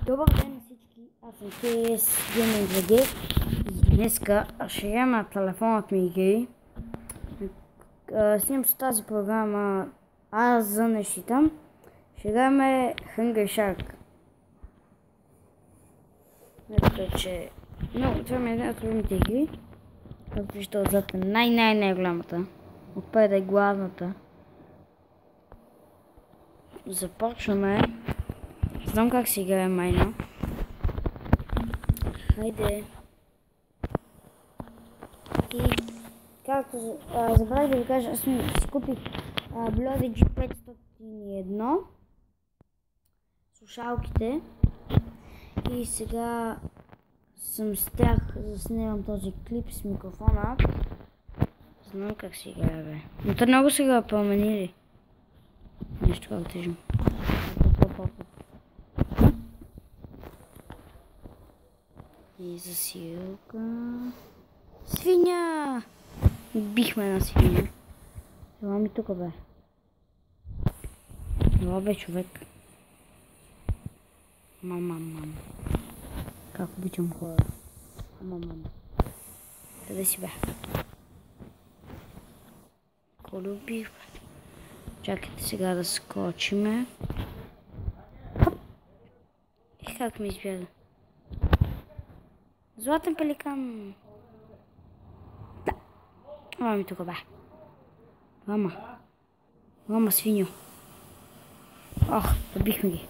Добър ден на всички, аз съм TS Gaming VG и днеска ще имам на телефонът ми игри. Снимам с тази програма, аз за не считам. Ще играме Hungry Shark. Ето че... Но, това ми е една от любимите игри. Както виждате отзад е най-голямата. Отпред е главната. Започваме. Знам как се играе майна. Хайде. И както забравих да ви кажа, аз си купих Blue G501 слушалките и сега съм с тях да снимам този клип с микрофона. Знам как се играе, бе. Но те много сега променили. Нещо как тежим. И засилка. Свиня! Бихме на свиня. Ела ми тук, бе. Ела, бе, човек. Мам. Как обичам хора. Мам. Къде си, бе? Ко любих, бе? Чакайте сега да скочиме. Хоп! И как ми избяга? Златен пеликан. Да. Ама ми тук, бе. Лама свиньо. Ох, добихме ги.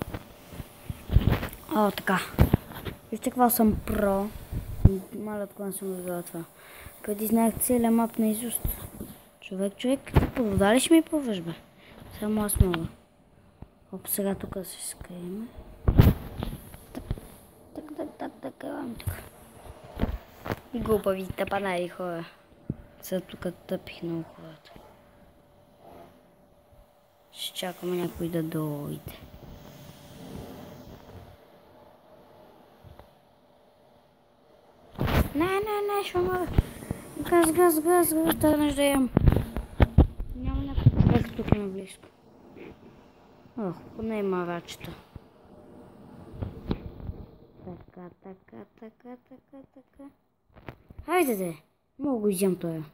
О, така. Вижте какво съм про. Маля откога не съм разбрала това. Преди знаех целия мап на изуст. Човек, ти под вода ли ще ми плуваш, бе? Само аз мога. Оп, сега тук да се скрием. Так, ами тук. И глупави тъпанари хора. Сега тук тъпих много хората. Ще чакаме някой да дойде. Не, ще мога. Газ, търнеш да ям. Няма някой човек тук наблизко. Ох, поне има рачета. Така. Хайде де! Мога го изям тоя.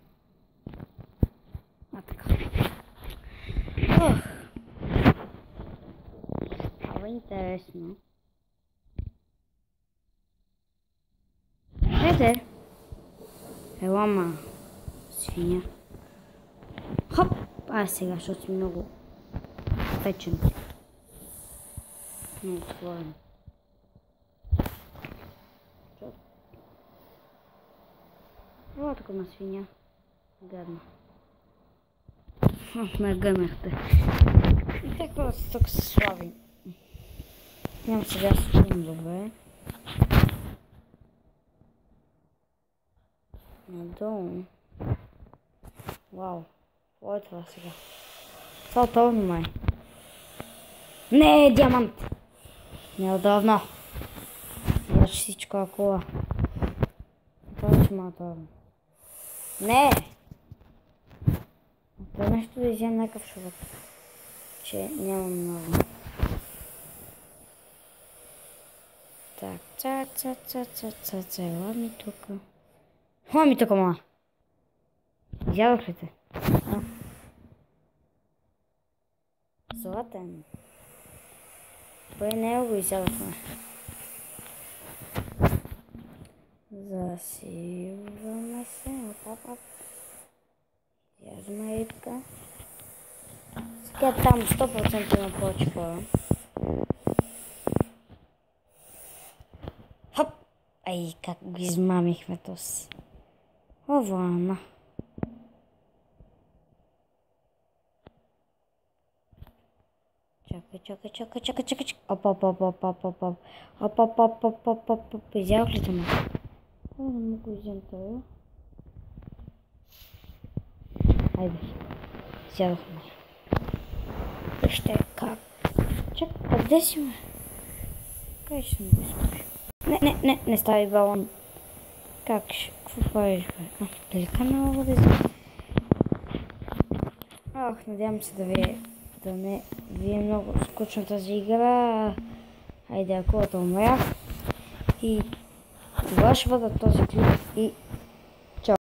Така. Ох! Става интересно. Хайде! Ела, ма. Свиня. Хоп! Сега, защото си много печен. Много сложен. Ела тук на свиня. Гадна. Ме гънахте. И какво тук се слави? Нямам сега съвсем добре. Надолу. Вау. Какво е това сега? Това отовно май. Не, диамант! Неудобно. Значи всичко е кола. Това ще ма отовно. Не! Това нещо да изям някакъв човек. Че нямам много. Так, ела ми тука. Ела ми тука, ма! Изядох ли те? Златен. Той не го изядохме. Засилваме се. Оп. Язме рибка. Сега там 100% има повече хора. Хоп! Ай, как го измамихме този. О, вана. Чакай. Оп. Изядох ли това? Не мога да изям това. Айде. Изядохме. Вижте как. Чакай, къде си, ме? Къде ще ми го изкупи? Не стави балон. Как ще? Какво правиш, бе? Далека не мога да изям. Надявам се да не ви е много скучна тази игра. Айде, ако умрях. И това ще бъде този клип. И